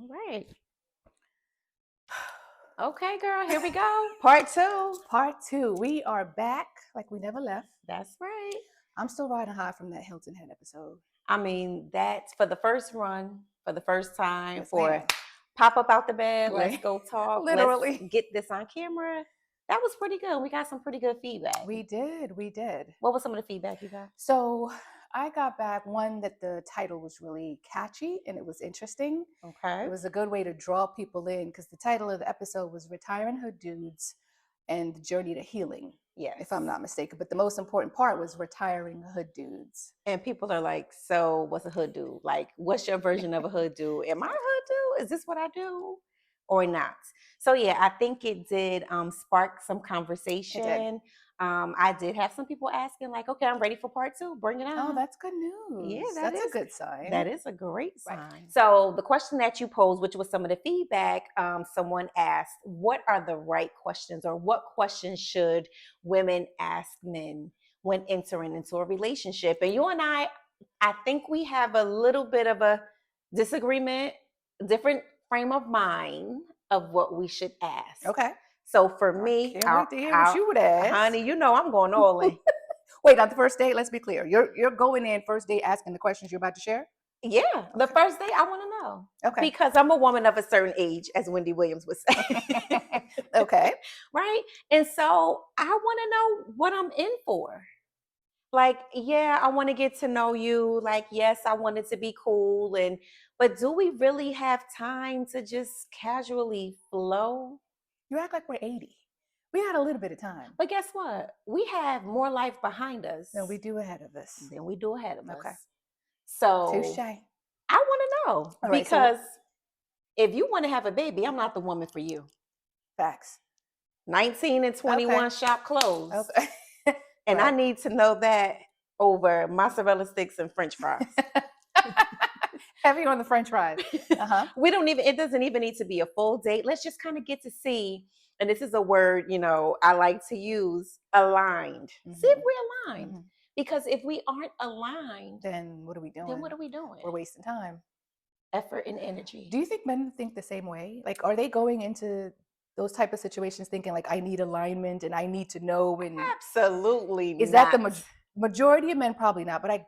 All right. Okay, girl, here we go. Part two. Part two. We are back like we never left. That's right. I'm still riding high from that Hilton Head episode. I mean, that's for the first run, for the first time, Yes, for ma'am. pop up out the bed, let's Right. go talk, let's Literally. get this on camera. That was pretty good. We got some pretty good feedback. We did. What was some of the feedback you got? So I got back one that the title was really catchy and it was interesting. Okay. It was a good way to draw people in because the title of the episode was Retiring Hood Dudes and the Journey to Healing. Yes. If I'm not mistaken. But the most important part was retiring hood dudes. And people are like, so what's a hood dude? Like, what's your version of a hood dude? Am I a hood dude? Is this what I do? Or not? So yeah, I think it did spark some conversation. I did have some people asking, like, okay, I'm ready for part two. Bring it on. Oh, that's good news. Yeah, that's a good sign. That is a great sign. Right. So the question that you posed, which was some of the feedback, someone asked, what are the right questions, or what questions should women ask men when entering into a relationship? And you and I think we have a little bit of a disagreement, different frame of mind of what we should ask. Okay. So for me, can't wait to hear what you would ask. Honey, you know I'm going all in. Wait, on the first date, let's be clear. You're going in first date asking the questions you're about to share? Yeah, the first date I want to know. Okay. Because I'm a woman of a certain age, as Wendy Williams would say. Okay. Right? And so I want to know what I'm in for. Like, yeah, I want to get to know you. Like, yes, I want it to be cool. But do we really have time to just casually flow? You act like we're 80. We had a little bit of time. But guess what? We have more life behind us than we do ahead of us. Okay. So touche. I want to know, right, because if you want to have a baby, I'm not the woman for you. Facts. 19 and 21 shop closed. Okay. And I need to know that over mozzarella sticks and French fries. Heavy on the French fries. It doesn't even need to be a full date. Let's just kind of get to see, and this is a word, I like to use, aligned. Mm-hmm. See if we're aligned. Mm-hmm. Because if we aren't aligned, then what are we doing? We're wasting time. Effort and energy. Do you think men think the same way? Like, are they going into those type of situations thinking like, I need alignment and I need to know? And absolutely is that the majority of men? Probably not, but I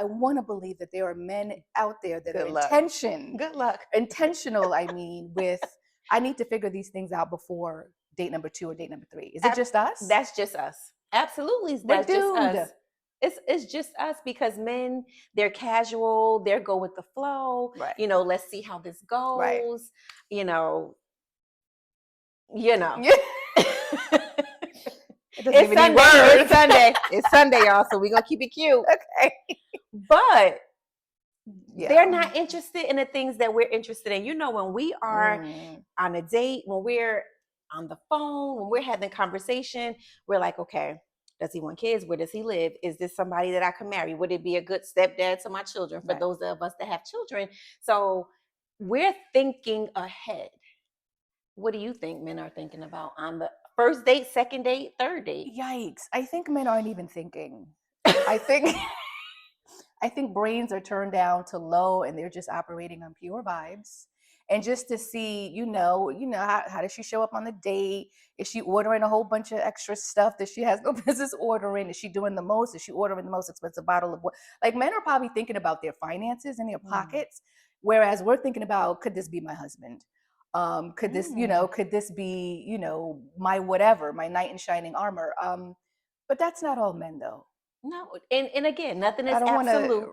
want to believe that there are men out there that are intentional. I mean, with I need to figure these things out before date number 2 or date number 3. Is it just us? That's just us. Absolutely, that's just us. It's just us, because men, they're casual, they're go with the flow. Right. Let's see how this goes. Right. It's Sunday. It's Sunday, y'all. So we're gonna keep it cute. Okay. But they're not interested in the things that we're interested in. When we are on a date, when we're on the phone, when we're having conversation, we're like, okay, does he want kids? Where does he live? Is this somebody that I can marry? Would it be a good stepdad to my children, for those of us that have children? So we're thinking ahead. What do you think men are thinking about on the first date, second date, third date? Yikes. I think men aren't even thinking. I think brains are turned down to low and they're just operating on pure vibes. And just to see, how does she show up on the date? Is she ordering a whole bunch of extra stuff that she has no business ordering? Is she doing the most? Is she ordering the most expensive bottle of what? Like, men are probably thinking about their finances in their pockets, whereas we're thinking about, could this be my husband? Could this be, my whatever, my knight in shining armor? But that's not all men, though. No, and again, nothing is absolute.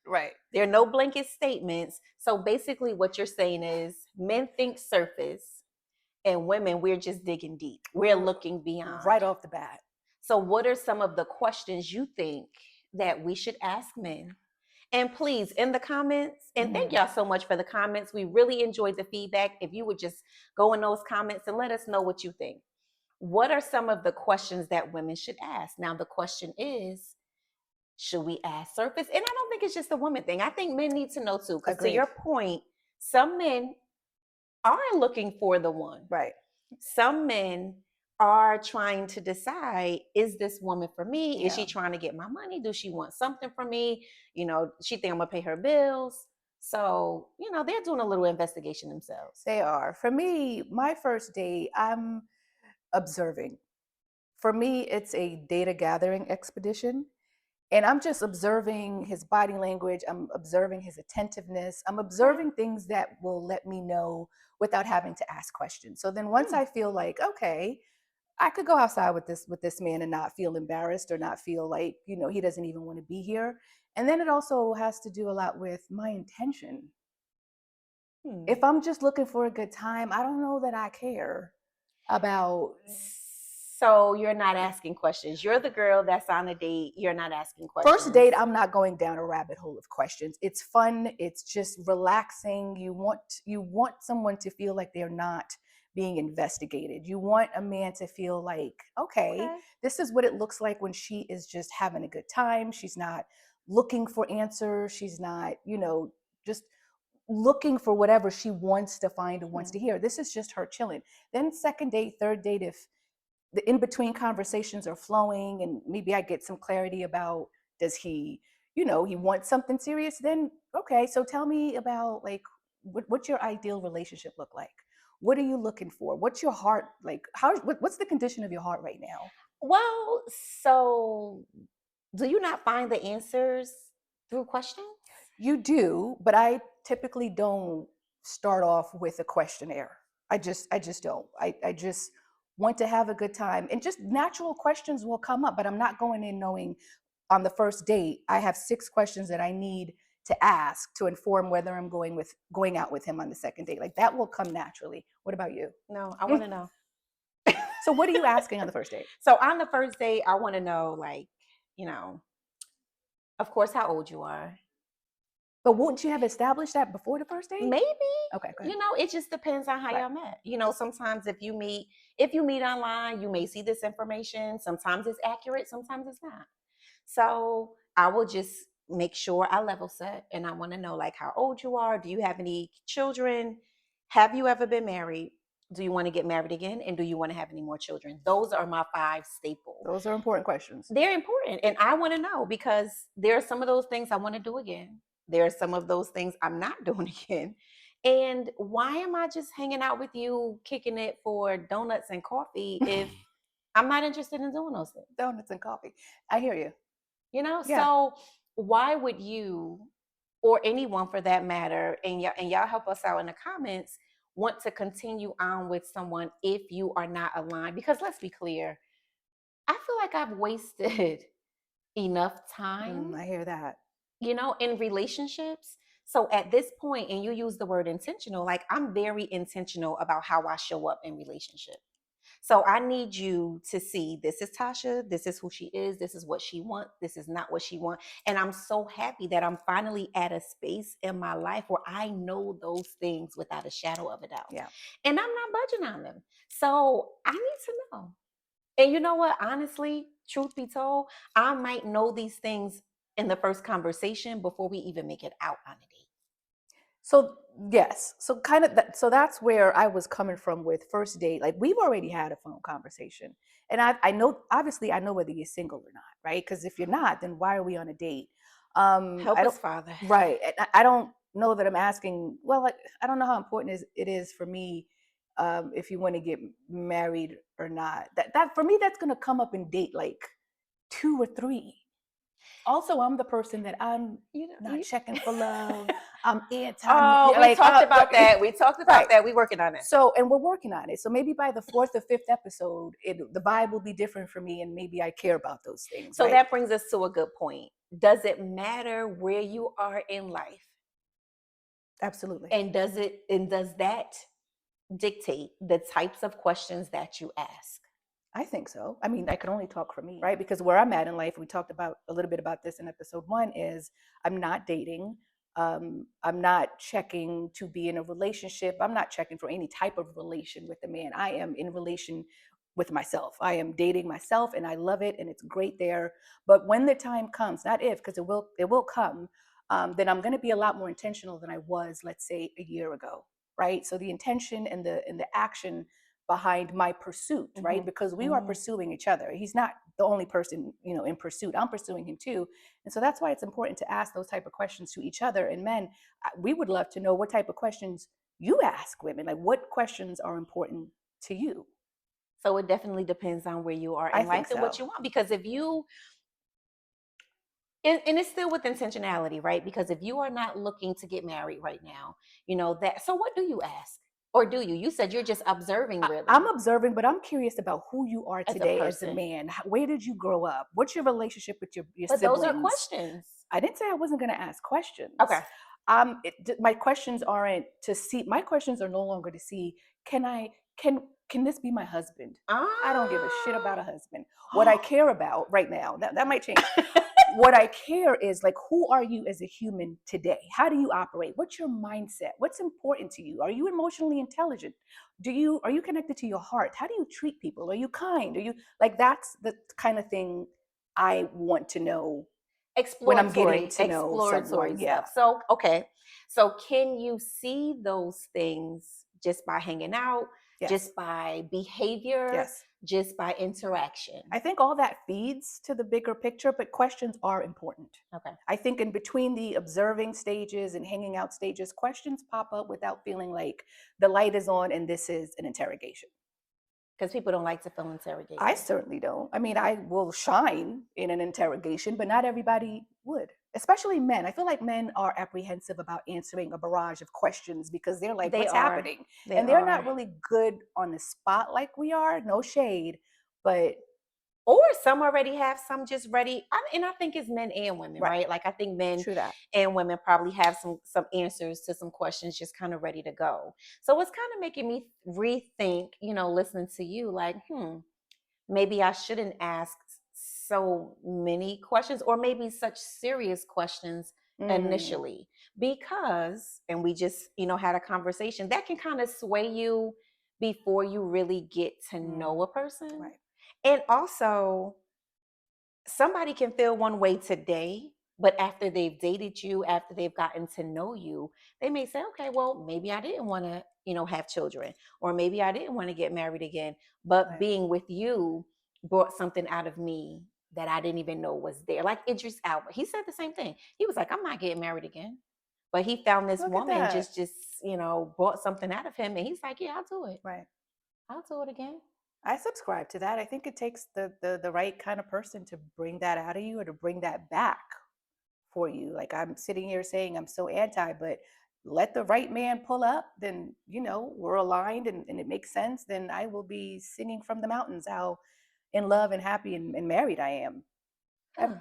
Right. There are no blanket statements. So basically what you're saying is men think surface, and women, we're just digging deep. We're looking beyond. Right off the bat. So what are some of the questions you think that we should ask men? And please, in the comments, and thank y'all so much for the comments. We really enjoyed the feedback. If you would just go in those comments and let us know what you think. What are some of the questions that women should ask? Now, the question is, should we ask surface? And I don't think it's just a woman thing. I think men need to know too. Because to your point, some men are looking for the one. Right. Some men are trying to decide, is this woman for me? Is she trying to get my money? Does she want something from me? She think I'm gonna pay her bills. So, they're doing a little investigation themselves. They are. For me, my first date, I'm observing. For me, it's a data gathering expedition. And I'm just observing his body language. I'm observing his attentiveness. I'm Okay. observing things that will let me know without having to ask questions. So then once Hmm. I feel like, okay, I could go outside with this man and not feel embarrassed or not feel like, he doesn't even want to be here. And then it also has to do a lot with my intention. Hmm. If I'm just looking for a good time, I don't know that I care about. So you're not asking questions. You're the girl that's on a date. You're not asking First questions. date, I'm not going down a rabbit hole of questions. It's fun. It's just relaxing. You want someone to feel like they're not being investigated. You want a man to feel like, okay, Okay. this is what it looks like when she is just having a good time. She's not looking for answers. She's not, just looking for whatever she wants to find or wants Hmm. to hear. This is just her chilling. Then second date, third date, if the in between conversations are flowing and maybe I get some clarity about, does he, he wants something serious, then okay, so tell me about, like, what's your ideal relationship look like? What are you looking for? What's your heart like? What's the condition of your heart right now? Well, so do you not find the answers through questions? You do, but I typically don't start off with a questionnaire. I just don't. I just want to have a good time, and just natural questions will come up, but I'm not going in knowing on the first date I have 6 questions that I need to ask to inform whether I'm going out with him on the second date. Like, that will come naturally. What about you? No, I want to know. So what are you asking on the first date? So on the first date, I want to know, like, you know, of course, how old you are. But wouldn't you have established that before the first date? Maybe, Okay, go ahead. it just depends on how Right. y'all met. Sometimes if you meet online, you may see this information. Sometimes it's accurate, sometimes it's not. So I will just make sure I level set, and I want to know, like, how old you are. Do you have any children? Have you ever been married? Do you want to get married again? And do you want to have any more children? Those are my 5 staple. Those are important questions. They're important. And I want to know because there are some of those things I want to do again. There are some of those things I'm not doing again. And why am I just hanging out with you, kicking it for donuts and coffee if I'm not interested in doing those things? Donuts and coffee. I hear you. Yeah. So why would you, or anyone for that matter, and y'all help us out in the comments, want to continue on with someone if you are not aligned? Because let's be clear, I feel like I've wasted enough time, I hear that. in relationships. So at this point, and you use the word intentional, like, I'm very intentional about how I show up in relationship. So I need you to see, this is Tasha, this is who she is, this is what she wants, this is not what she wants. And I'm so happy that I'm finally at a space in my life where I know those things without a shadow of a doubt. Yeah. And I'm not budging on them. So I need to know. And you know what? Honestly, truth be told, I might know these things in the first conversation before we even make it out on a date. So yes, so kind of that, so that's where I was coming from with first date. Like, we've already had a phone conversation, and I know, obviously I know whether you're single or not, right? Because if you're not, then why are we on a date? Help I don't. us, Father. Right. I don't know that I'm asking. Well, I don't know how important it is for me, if you want to get married or not. That for me, that's gonna come up in date like 2 or 3. Also, I'm the person that I'm You know, not you, checking for love. I'm anti, oh, we like, talked about that. We talked about right. that. We working on it. So, and we're working on it. So maybe by the 4th or 5th episode, the vibe will be different for me, and maybe I care about those things, So right? that brings us to a good point. Does it matter where you are in life? Absolutely. And does that dictate the types of questions that you ask? I think so. I mean, I can only talk for me, right? Because where I'm at in life, we talked about a little bit about this in episode 1, is I'm not dating. I'm not checking to be in a relationship. I'm not checking for any type of relation with a man. I am in relation with myself. I am dating myself, and I love it, and it's great there. But when the time comes, not if, because it will come, then I'm going to be a lot more intentional than I was, let's say, a year ago, right? So the intention and the action behind my pursuit, right? Mhm. Because we are Mhm. pursuing each other. He's not the only person, in pursuit. I'm pursuing him too. And so that's why it's important to ask those type of questions to each other. And men, we would love to know what type of questions you ask women. Like, what questions are important to you? So it definitely depends on where you are I in think life and so. what you want. Because if you, and it's still with intentionality, right? Because if you are not looking to get married right now, that. So what do you ask, or do you? You said you're just observing, I'm really, observing, but I'm curious about who you are as a today as a person. man. Where did you grow up? What's your relationship with your But those are siblings? questions. I didn't say I wasn't going to ask Okay. questions. My questions aren't to see. My questions are no longer to see. Can I? Can this be my husband? I don't give a shit about a husband. What I Ah. care about right now, that might change. What I care is, like, who are you as a human today? How do you operate? What's your mindset? What's important to you? Are you emotionally intelligent? Are you connected to your heart? How do you treat people? Are you kind? Are you, like, that's the kind of thing I want to know when I'm getting exploratory to know exploratory someone. Yeah. stuff. So okay, so can you see those things just by hanging out, Yes. just by behavior, Yes. just by interaction? I think all that feeds to the bigger picture, but questions are important. Okay. I think in between the observing stages and hanging out stages, questions pop up without feeling like the light is on and this is an interrogation. Because people don't like to feel I interrogated. certainly don't. I mean, I will shine in an interrogation, but not everybody would, especially men. I feel like men are apprehensive about answering a barrage of questions because they're like, They what's are. happening? They And they're are. not really good on the spot like we are. No shade, but Or some already have some just ready. And I think it's men and women, right, right? Like I think men true that. and women probably have some answers to some questions just kind of ready to go. So it's kind of making me rethink, listening to you, like, maybe I shouldn't ask so many questions, or maybe such serious questions Mm, initially, because, and we just, had a conversation that can kind of sway you before you really get to know mm, a person. right. And also, somebody can feel one way today, but after they've dated you, after they've gotten to know you, they may say, okay, well, maybe I didn't want to, have children, or maybe I didn't want to get married again. But Right. being with you brought something out of me that I didn't even know was there. Like Idris Alba, he said the same thing. He was like, I'm not getting married again. But he found this Look at woman that. just, brought something out of him. And he's like, yeah, I'll do it. Right. I'll do it again. I subscribe to that. I think it takes the right kind of person to bring that out of you or to bring that back for you. Like, I'm sitting here saying I'm so anti, but let the right man pull up, then we're aligned and it makes sense. Then I will be singing from the mountains how in love and happy and married I am.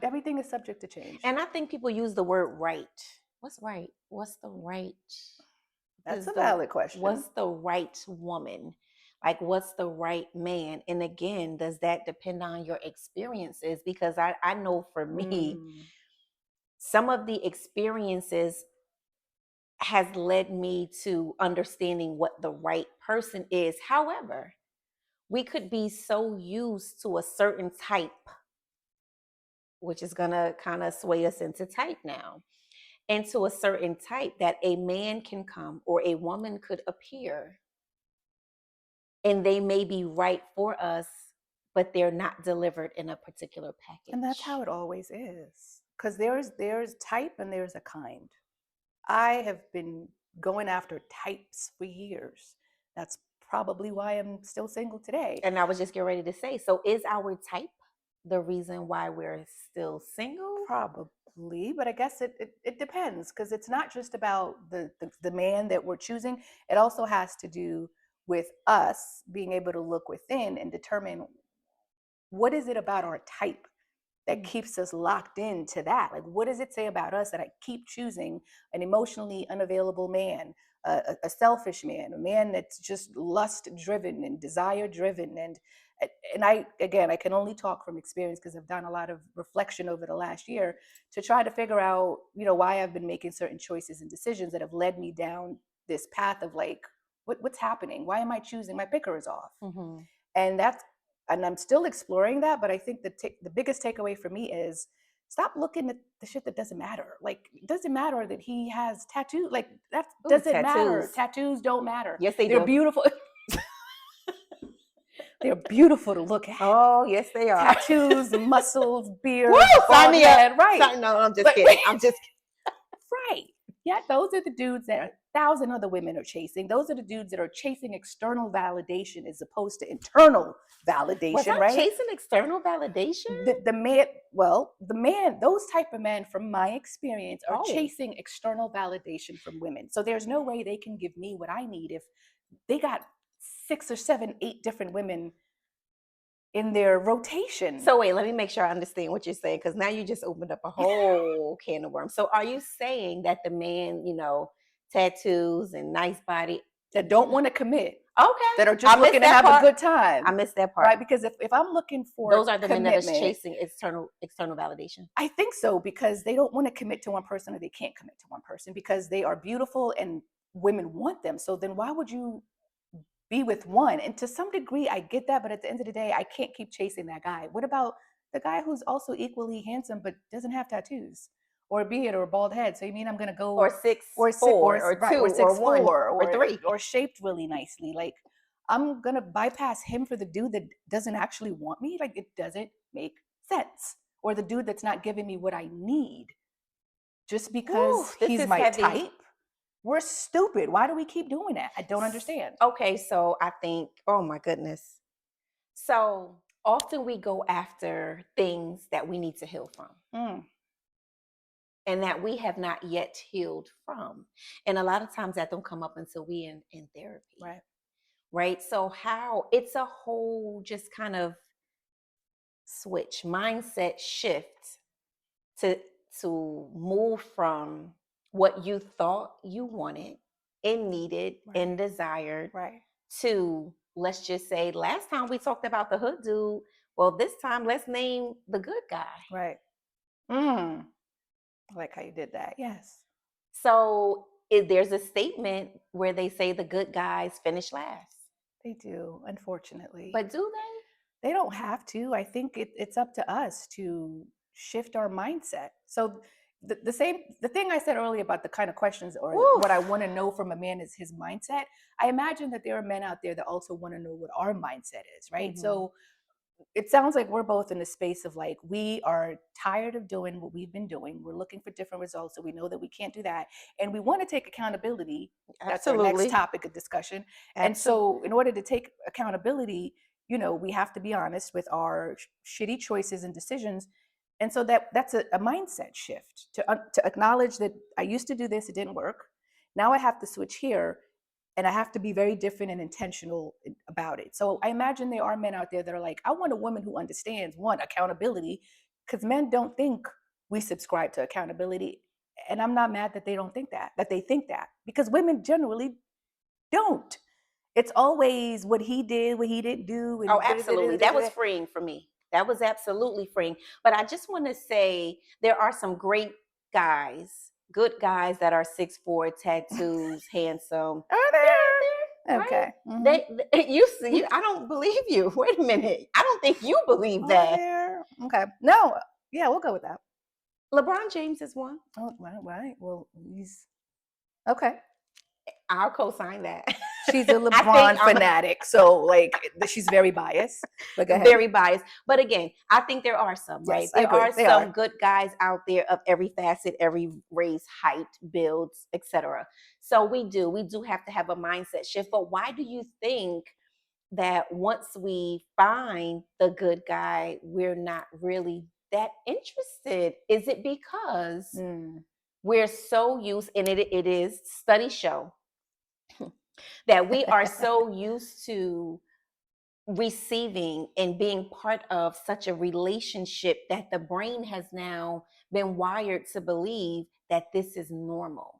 Everything is subject to change. And I think people use the word right. What's right? What's the right? That's Is a the valid question. What's the right woman? Like, what's the right man? And again, does that depend on your experiences? Because I know for me, Mm, some of the experiences has led me to understanding what the right person is. However, we could be so used to a certain type, which is gonna kind of sway us into type now, and to a certain type that a man can come or a woman could appear, and they may be right for us, but they're not delivered in a particular and that's how package. it always is. Because there's type and there's a kind. I have been going after types for years. That's probably why I'm still single today. And I was just getting ready to say, so is our type the reason why we're still single? Probably, but I guess it depends because it's not just about the man that we're choosing. It also has to do with us being able to look within and determine what is it about our type that Mm. keeps us locked into that. Like, what does it say about us that I keep choosing an emotionally unavailable man, a selfish man, a man that's just lust driven and desire driven? And I, again, I can only talk from experience because I've done a lot of reflection over the last year to try to figure out, why I've been making certain choices and decisions that have led me down this path of, like, what's happening? Why am I choosing? My picker is off. Mhm. And I'm still exploring that, but I think the biggest takeaway for me is stop looking at the shit that doesn't matter. Like, it doesn't matter that he has tattoo, like, that Ooh, doesn't matter. tattoos. Tattoos don't matter. Yes, they They're do. beautiful. They're beautiful to look at. Oh, yes, they are. Tattoos, muscles, beard, Woo! Sign bald me up. head. Right. No, I'm just But- kidding. I'm just Right. Yeah, those are the dudes that 1,000 other women are chasing. Those are the dudes that are chasing external validation as opposed to internal validation, Was I right? chasing external validation? The man, those type of men, from my experience, are Oh. chasing external validation from women. So there's no way they can give me what I need if they got 6 or 7, 8 different women in their rotation. So wait, let me make sure I understand what you're saying, because now you just opened up a whole can of worms. So are you saying that the man, tattoos and nice body, that don't want to commit, okay, that are just looking to have a good time. I missed that part. Right? Because if I'm looking for those are the men that is commitment, chasing external validation. I think so, because they don't want to commit to one person, or they can't commit to one person because they are beautiful and women want them. So then why would you be with one? And to some degree, I get that, but at the end of the day, I can't keep chasing that guy. What about the guy who's also equally handsome but doesn't have tattoos or a beard or a bald head? So you mean I'm going to go Or 6'4", or 2, or 1, or 3, or shaped really nicely? Like, I'm going to bypass him for the dude that doesn't actually want me? Like, it doesn't make sense. Or the dude that's not giving me what I need just because he's my heavy. type. We're stupid. Why do we keep doing that? I don't understand. Okay, so I think, oh my goodness. So often we go after things that we need to heal from. And that we have not yet healed from. And a lot of times that don't come up until we in therapy. Right. So it's a whole just kind of mindset shift to move from what you thought you wanted and needed and desired to, let's just say, last time we talked about the hood dude. Well, this time let's name the good guy. Right. I like how you did that. Yes. So there's a statement where they say the good guys finish last. They do, unfortunately. But do they? They don't have to. I think it's up to us to shift our mindset. So the thing I said earlier about the kind of questions or what I want to know from a man is his mindset. I imagine that there are men out there that also want to know what our mindset is, right? So it sounds like we're both in the space of like, we are tired of doing what we've been doing. We're looking for different results. So we know that we can't do that. And we want to take accountability. That's our next topic of discussion. And so in order to take accountability, we have to be honest with our shitty choices and decisions. And so that's a mindset shift to acknowledge that I used to do this, it didn't work. Now I have to switch here. And I have to be very different and intentional about it. So I imagine there are men out there that are like, I want a woman who understands, one, accountability, because men don't think we subscribe to accountability. And I'm not mad that they don't think that they think that, because women generally don't. It's always what he did, what he didn't do. Oh, absolutely. That was freeing for me. That was absolutely freeing. But I just want to say there are some great guys, good guys that are 6'4", tattoos, handsome. Are there? Okay. You see, I don't believe you. Wait a minute. I don't think you believe that. Okay. No. Yeah, we'll go with that. LeBron James is one. Oh, right. Well, he's okay. I'll co-sign that. She's a LeBron fanatic, so like she's very biased. But go ahead. Very biased. But again, I think there are some, right? Yes, there are some good guys out there of every facet, every race, height, builds, etc. So we do have to have a mindset shift. But why do you think that once we find the good guy, we're not really that interested? Is it because we're so used, and it is studies show that we are so used to receiving and being part of such a relationship that the brain has now been wired to believe that this is normal.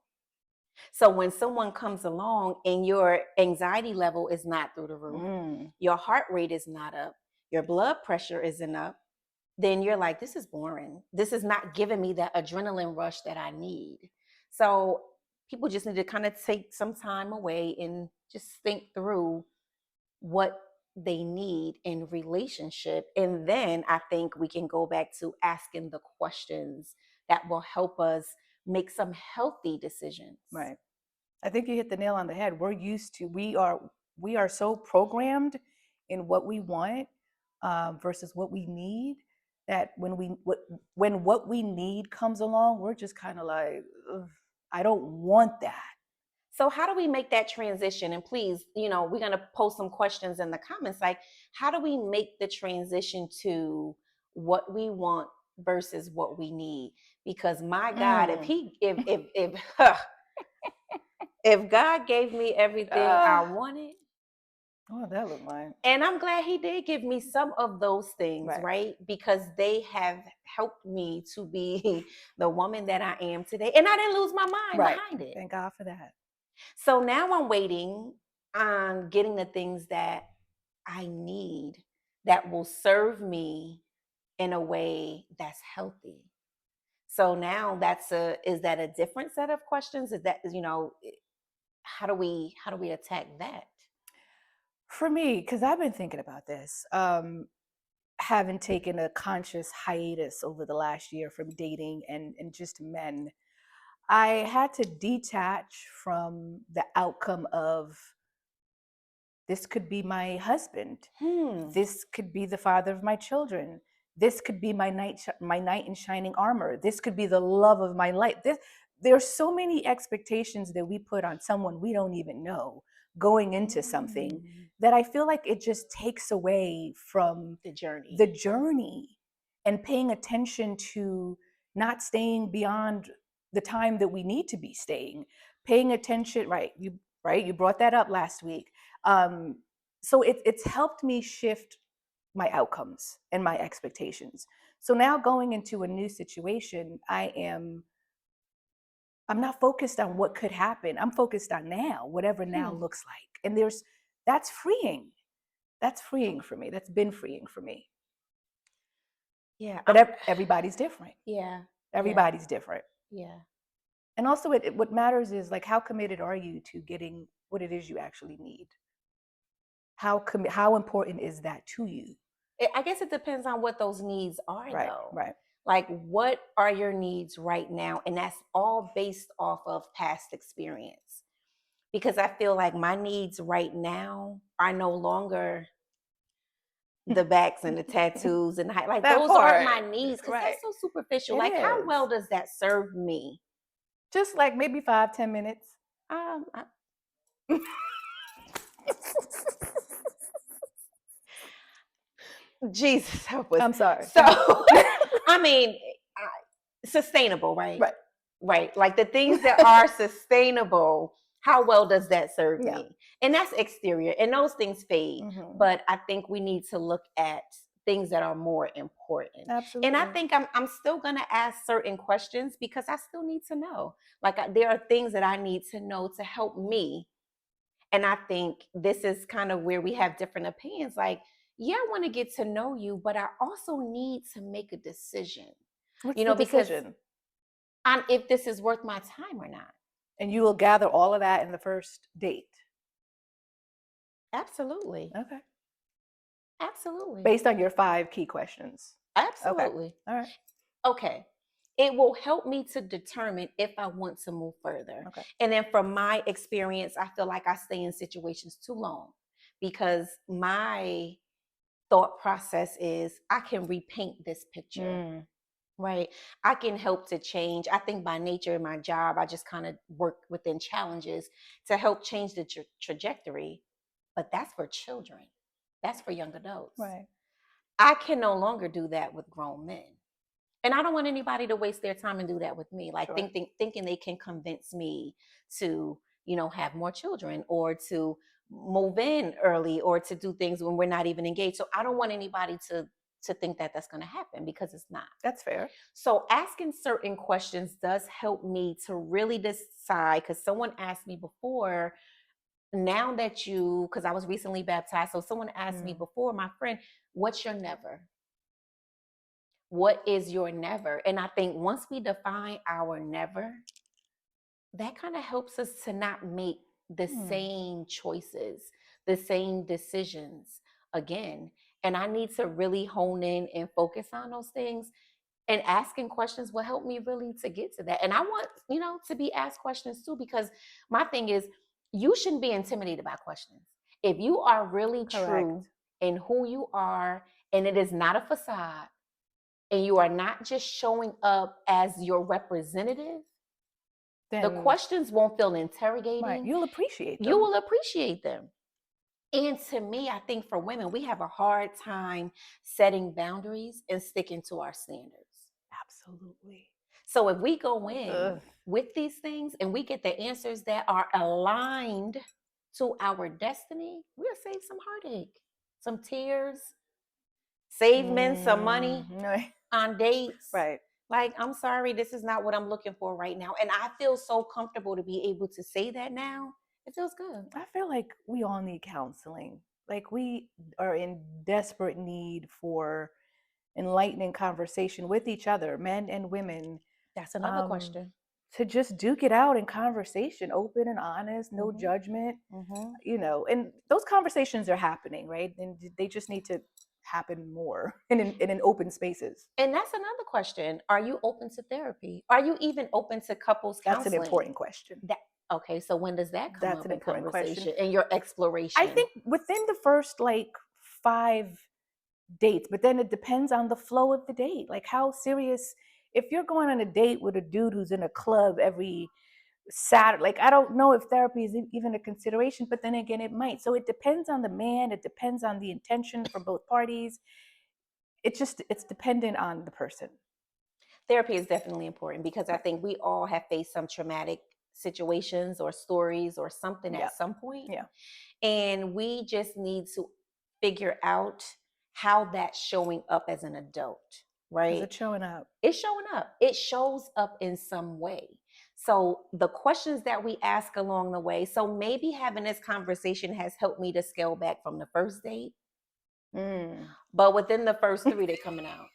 So when someone comes along and your anxiety level is not through the roof, your heart rate is not up, your blood pressure isn't up, then you're like, this is boring. This is not giving me that adrenaline rush that I need. So people just need to kind of take some time away and just think through what they need in relationship. And then I think we can go back to asking the questions that will help us make some healthy decisions. Right. I think you hit the nail on the head. We are so programmed in what we want versus what we need. That when what we need comes along, we're just kind of like, ugh, I don't want that. So how do we make that transition? And please, we're going to post some questions in the comments. Like, how do we make the transition to what we want versus what we need? Because my God, if Mm. he, if if God gave me everything I wanted, What that look like? and I'm glad he did give me some of those things, Right. right? Because they have helped me to be the woman that I am today. And I didn't lose my mind Right. behind it. Thank God for that. So now I'm waiting on getting the things that I need that will serve me in a way that's healthy. So now is that a different set of questions? Is that, how do we attack that? For me, because I've been thinking about this, having taken a conscious hiatus over the last year from dating and just men, I had to detach from the outcome of this could be my husband. This could be the father of my children. This could be my knight in shining armor. This could be the love of my life. There's so many expectations that we put on someone we don't even know going into something that I feel like it just takes away from The journey. the journey and paying attention to not staying beyond the time that we need to be staying. Paying attention, right? You brought that up last week. So it's helped me shift my outcomes and my expectations. So now going into a new situation, I'm not focused on what could happen. I'm focused on now, whatever now looks like. And that's freeing. That's freeing for me. That's been freeing for me. Yeah. But everybody's different. Yeah. Everybody's different. Yeah. And also what matters is like, how committed are you to getting what it is you actually need? How important is that to you? I guess it depends on what those needs are, Right, though. right. Like, what are your needs right now? And that's all based off of past experience. Because I feel like my needs right now are no longer the backs and the tattoos and like That those aren't part. my needs because Right. that's so superficial. It Like, how is. well does that serve me? Just like maybe 5-10 minutes. I, Jesus help us. I'm sorry. So, I mean, sustainable, right? Right. Right. Like the things that are sustainable, how well does that serve Yeah. me? And that's exterior, and those things fade. Mhm. But I think we need to look at things that are more important. Absolutely. And I think I'm still going to ask certain questions because I still need to know. Like there are things that I need to know to help me. And I think this is kind of where we have different opinions. Like, yeah, I want to get to know you, but I also need to make a decision. What's the Because decision? if this is worth my time or not. And you will gather all of that in the first date. Absolutely. Okay. Absolutely. Based on your 5 key questions. Absolutely. Okay. All right. Okay. It will help me to determine if I want to move further. Okay. And then from my experience, I feel like I stay in situations too long because my thought process is I can repaint this picture. Right. I can help to change. I think by nature of my job, I just kind of work within challenges to help change the trajectory. But that's for children. That's for young adults. Right. I can no longer do that with grown men. And I don't want anybody to waste their time and do that with me. Like Sure. thinking they can convince me to, have more children or to move in early or to do things when we're not even engaged. So I don't want anybody to think that that's going to happen because it's not. That's fair. So asking certain questions does help me to really decide, because someone asked me before, now that because I was recently baptized, so someone asked me before, my friend, what's your never? What is your never? And I think once we define our never, that kind of helps us to not make the same choices, the same decisions again. And I need to really hone in and focus on those things. And asking questions will help me really to get to that. And I want, to be asked questions too, because my thing is, you shouldn't be intimidated by questions. If you are really Correct. true and who you are, and it is not a facade, and you are not just showing up as your representative, the Then questions won't feel right, interrogating. you'll appreciate You them. will appreciate them. And to me, I think for women, we have a hard time setting boundaries and sticking to our standards. Absolutely. So if we go in Ugh. with these things and we get the answers that are aligned to our destiny, we'll save some heartache, some tears, save men some money Right. on dates. Right. Like, I'm sorry, this is not what I'm looking for right now. And I feel so comfortable to be able to say that now. It feels good. I feel like we all need counseling. Like we are in desperate need for enlightening conversation with each other, men and women, That's another um, question. to just duke it out in conversation, open and honest, no Mm-hmm. judgment, Mm-hmm. and those conversations are happening, right? And they just need to happen more in open spaces. And that's another question. Are you open to therapy? Are you even open to couples That's an counseling? important question. That okay, so when does that come That's up an in important question. conversation and your I exploration? think within the first like 5 dates, but then it depends on the flow of the date. Like how serious, if you're going on a date with a dude who's in a club every Saturday, like I don't know if therapy is even a consideration, but then again, it might. So it depends on the man, it depends on the intention from both parties. It's dependent on the person. Therapy is definitely important because I Right. think we all have faced some traumatic situations or stories or something Yeah. at some point, Yeah. and we just need to figure out how that's showing up as an adult, Because right? it's showing up. It's showing up. It shows up in some way. So the questions that we ask along the way. So maybe having this conversation has helped me to scale back from the first date, Mm. but within the first three, they coming out.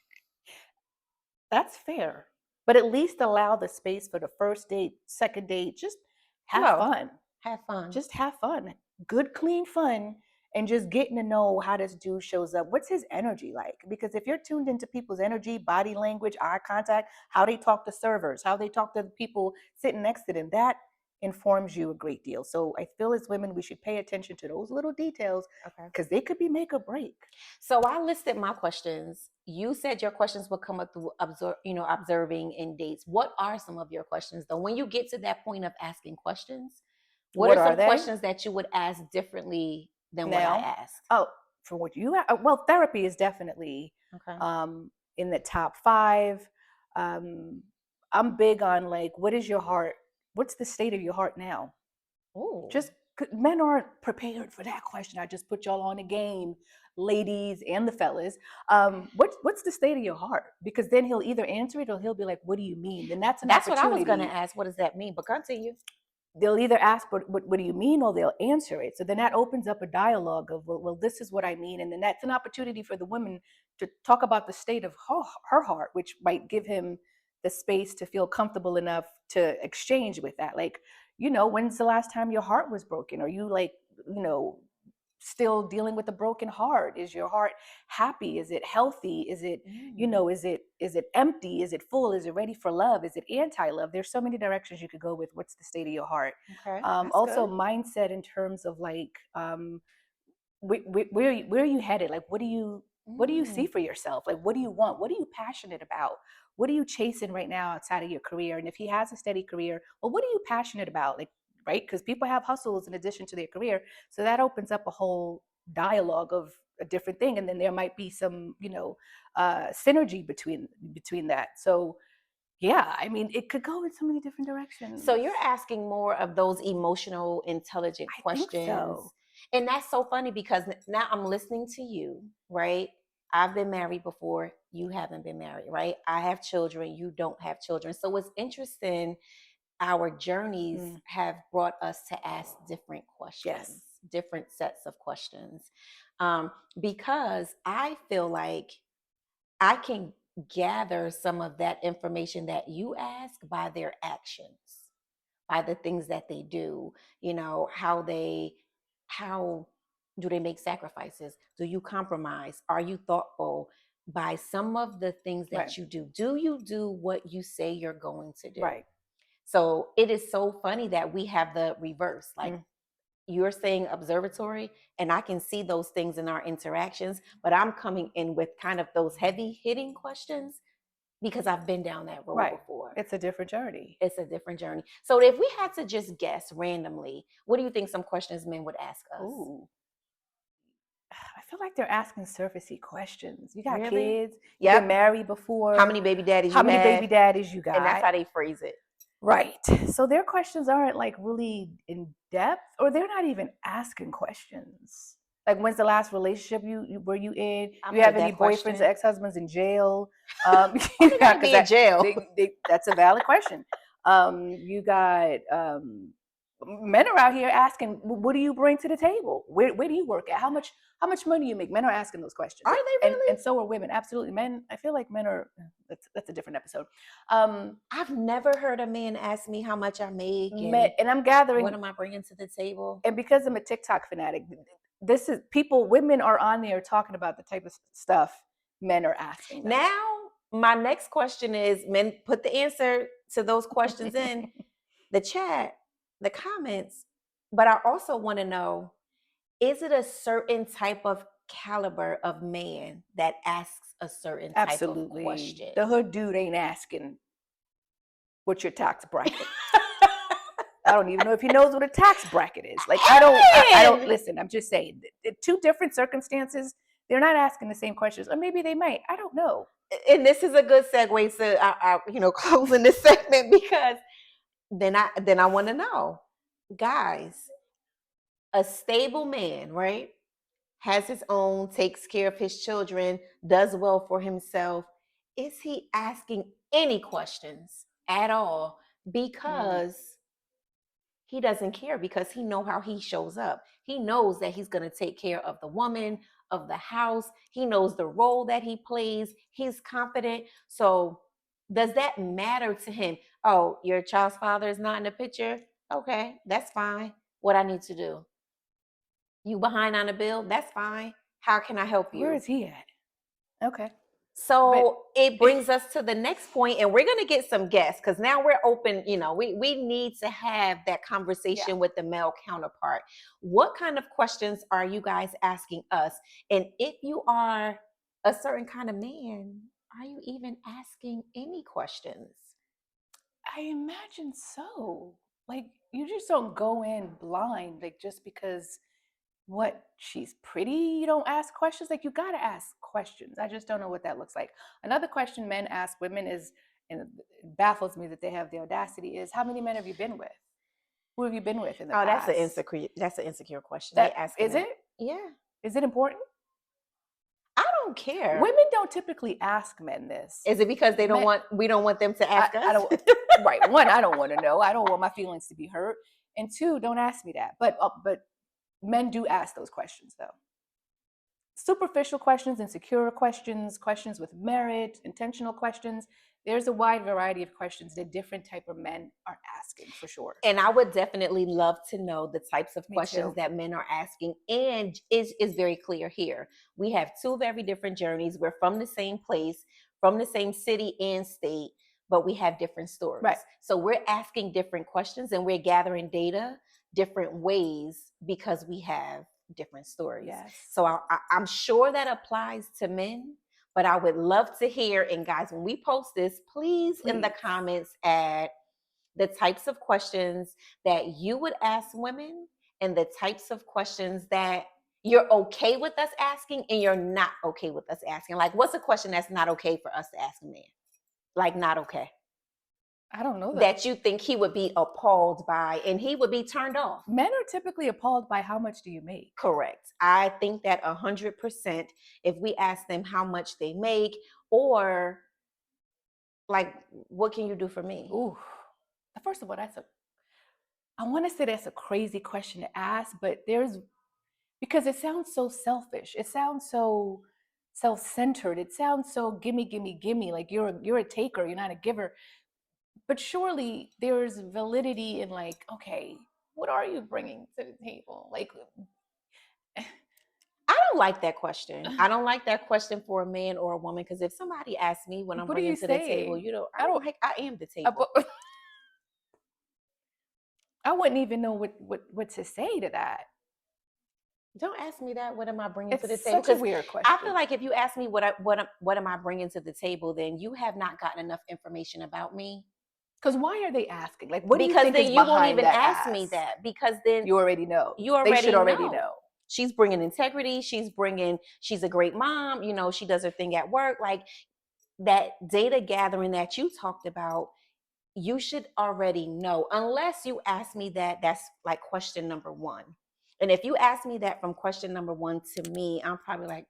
That's fair. But at least allow the space for the first date, second date. Just have Flow, fun. have fun. Just have fun. Good, clean fun. And just getting to know how this dude shows up. What's his energy like? Because if you're tuned into people's energy, body language, eye contact, how they talk to servers, how they talk to the people sitting next to them, that informs you a great deal. So I feel as women, we should pay attention to those little details Okay. because they could be make or break. So I listed my questions. You said your questions would come up through observing in dates. What are some of your questions though? When you get to that point of asking questions, what are What are some they? questions that you would ask differently than what I Now, asked? oh, for what well, therapy is definitely Okay. in the top 5. Um, I'm big on like, what is your heart? What's the state of your heart now? Oh, Just men aren't prepared for that question. I just put y'all on a game, ladies and the fellas. What's the state of your heart? Because then he'll either answer it or he'll be like, "What do you mean?" Then that's an that's what I was going to opportunity. ask. What does that mean? But continue. They'll either ask, what do you mean? Or they'll answer it. So then that opens up a dialogue of, well, this is what I mean. And then that's an opportunity for the woman to talk about the state of her heart, which might give him the space to feel comfortable enough to exchange with that. Like, when's the last time your heart was broken? Are you like, you know, still dealing with a broken heart? Is your heart happy? Is it healthy? Is it, Mm, is it empty? Is it full? Is it ready for love? Is it anti-love? There's so many directions you could go with what's the state of your heart. okay, that's Also good. mindset in terms of like, where are you headed? Like, what do you see Mm, for yourself? Like, what do you want? What are you passionate about? What are you chasing right now outside of your career? And if he has a steady career, well, what are you passionate about? Like, right? Because people have hustles in addition to their career, so that opens up a whole dialogue of a different thing, and then there might be some, synergy between that. So yeah, I mean, it could go in so many different So directions. you're asking more of those emotional, intelligent I think so. questions. And that's so funny because now I'm listening to you, right? I've been married before. You haven't been married, right? I have children. You don't have children. So it's interesting. Our journeys Mm, have brought us to ask different questions, yes. different sets of questions. Because I feel like I can gather some of that information that you ask by their actions, by the things that they do, how do they make sacrifices? Do you compromise? Are you thoughtful? By some of the things Right. that you do you do what you say you're going to do? Right. So it is so funny that we have the reverse. Like Mm. you're saying observatory, and I can see those things in our interactions, but I'm coming in with kind of those heavy hitting questions because I've been down that road Right. before. It's a different journey. It's a different journey. So if we had to just guess randomly, what do you think some questions men would ask us? Ooh. I feel like they're asking surfacey questions. You got Really? kids? You've been married before? How many baby daddies How you many had? baby daddies you got? And that's how they phrase it. Right. So their questions aren't like really in depth, or they're not even asking questions. Like, when's the last relationship you were you in? I've You have heard any that boyfriends or question. ex-husbands in jail? Why they gotta be in jail? That's a valid question. You got men are out here asking, what do you bring to the table? Where do you work at? How much money you make? Men are asking those questions. Are they really? And so are women. Absolutely. Men, I feel like men are, that's a different episode. I've never heard a man ask me how much I make and I'm gathering, what am I bringing to the table. and because I'm a TikTok fanatic, this is women are on there talking about the type of stuff men are asking them. Now, my next question is, men, put the answer to those questions in the chat, the comments. But I also want to know, is it a certain type of caliber of man that asks a certain type of question? The hood dude ain't asking what's your tax bracket. I don't even know if he knows what a tax bracket is. Like, I don't listen. I'm just saying, two different circumstances. They're not asking the same questions, or maybe they might. I don't know. And this is a good segue to closing this segment, because then I want to know, guys, a stable man, right, has his own, takes care of his children, does well for himself. Is he asking any questions at all? Because he doesn't care, because he know how he shows up. He knows that he's going to take care of the woman, of the house. He knows the role that he plays. He's confident. So does that matter to him? Oh, your child's father is not in the picture? Okay, that's fine. What I need to do? You behind on a bill? That's fine. How can I help you? Where is he at? Okay. So it brings us to the next point, and we're going to get some guests, because now we're open. We need to have that conversation with the male counterpart. What kind of questions are you guys asking us? And if you are a certain kind of man, are you even asking any questions? I imagine so. Like, you just don't go in blind, like, just because she's pretty, you don't ask questions. Like, you got to ask questions. I just don't know what that looks like. Another question men ask women is, and it baffles me that they have the audacity, is, how many men have you been with? Who have you been with in the past? That's an insecure question. Is it? Yeah. Is it important? I don't care. Women don't typically ask men this. Is it because we don't want them to ask us? I don't, right. One, I don't want to know. I don't want my feelings to be hurt. And two, don't ask me that. But men do ask those questions, though. Superficial questions, insecure questions, questions with merit, intentional questions. There's a wide variety of questions that different type of men are asking, for sure. And I would definitely love to know the types of questions that men are asking. And is very clear here. We have two very different journeys. We're from the same place, from the same city and state, but we have different stories. Right. So we're asking different questions, and we're gathering data different ways because we have different stories. Yes. So I'm sure that applies to men, but I would love to hear. And guys, when we post this, please in the comments add the types of questions that you would ask women and the types of questions that you're okay with us asking and you're not okay with us asking. Like, what's a question that's not okay for us to ask a man? Like, not okay. I don't know that you think he would be appalled by and he would be turned off. Men are typically appalled by how much do you make. Correct. I think that 100%, if we ask them how much they make, or like, what can you do for me? Ooh, first of all, I want to say that's a crazy question to ask, but because it sounds so selfish. It sounds so self-centered. It sounds so gimme, gimme, gimme. Like you're a taker, you're not a giver. But surely there's validity in, like, okay, what are you bringing to the table? Like, I don't like that question. I don't like that question for a man or a woman, because if somebody asks me what I'm bringing to the table, I am the table. I wouldn't even know what to say to that. Don't ask me that. What am I bringing to the It's table? such a Because weird I feel question. like if you ask me what am I bringing to the table, then you have not gotten enough information about me. Because why are they asking? Like, what do you Because think is then you won't behind even that ask me ask? that. Because then You already know. you They should already already know. know. She's bringing integrity. She's a great mom. You know, she does her thing at work. Like that data gathering that you talked about, you should already know. Unless you ask me that, that's like question number one. And if you ask me that from question number one to me, I'm probably like,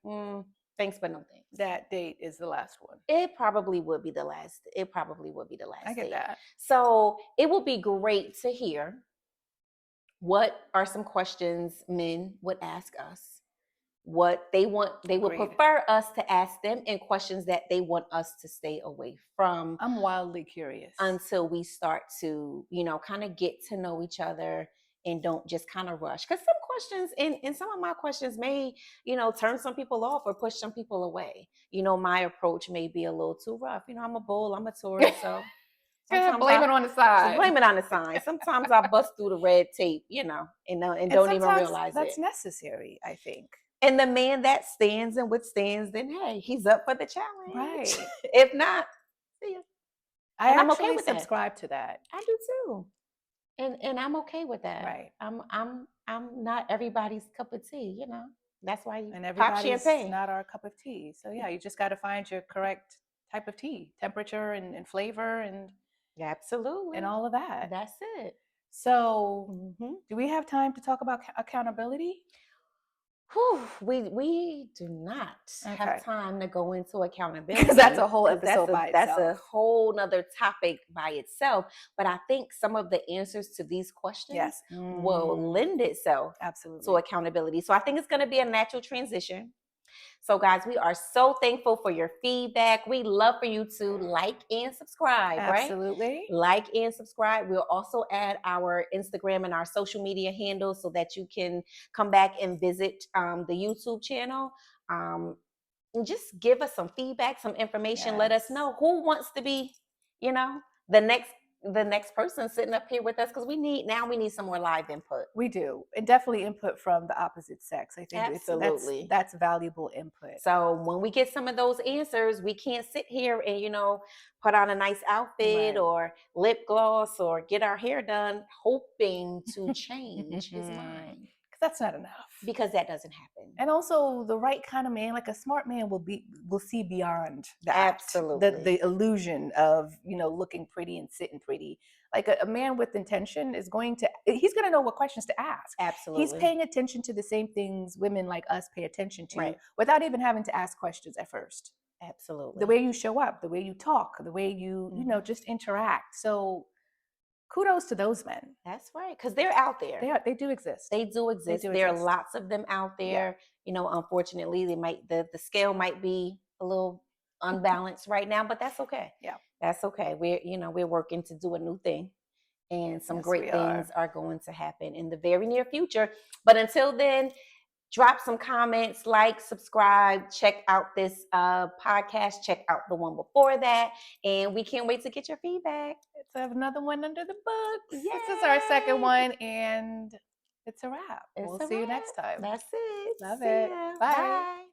thanks, but no thanks. That date is the last one. It probably would be the last. It probably would be the last I get date. that. So it would be great to hear what are some questions men would ask us, what they would Agreed. prefer us to ask them, and questions that they want us to stay away from I'm wildly curious. until we start to, kind of get to know each other and don't just kind of rush. Because some questions and some of my questions may, turn some people off or push some people away. My approach may be a little too rough. I'm a bull, I'm a Taurus, so sometimes Blame it on the side. blame it on the sign. Sometimes I bust through the red tape, and don't even realize that's it. necessary, I think. And the man that stands and withstands, then hey, he's up for the challenge. Right. If not, see ya. I I'm actually okay with that. subscribe to that. I do too. And I'm okay with that. Right. I'm not everybody's cup of tea, That's why you And pop everybody's champagne. not our cup of tea. So yeah, you just got to find your correct type of tea, temperature and flavor and Absolutely. and all of that. That's it. So do we have time to talk about accountability? Whew, we do not have time to go into accountability. Because that's a whole episode by itself. That's a whole nother topic by itself. But I think some of the answers to these questions will lend itself absolutely to accountability. So I think it's going to be a natural transition. So, guys, we are so thankful for your feedback. We love for you to like and subscribe, absolutely. Right? Like and subscribe. We'll also add our Instagram and our social media handles so that you can come back and visit the YouTube channel. And just give us some feedback, some information. Yes. Let us know who wants to be, the next person sitting up here with us, because we need some more live input. We do, and definitely input from the opposite sex. I think absolutely that's valuable input. So when we get some of those answers, we can't sit here and put on a nice outfit or lip gloss or get our hair done hoping to change his mind. That's not enough, because that doesn't happen. And also the right kind of man, like a smart man, will see beyond that. Absolutely. The illusion of looking pretty and sitting pretty. Like a man with intention he's going to know what questions to ask. Absolutely. He's paying attention to the same things women like us pay attention to, without even having to ask questions at first. Absolutely. The way you show up, the way you talk, the way you just interact. So kudos to those men. That's right, because they're out there. They do exist. They do exist. There are lots of them out there. Yeah. Unfortunately, the scale might be a little unbalanced right now, but that's okay. Yeah, that's okay. We're working to do a new thing, and some great things are going to happen in the very near future. But until then, drop some comments, like, subscribe, check out this podcast, check out the one before that, and we can't wait to get your feedback. Let's have another one under the books. Yay! This is our second one, and it's a wrap. We'll see you next time. That's it. Love See it. ya. Bye. Bye.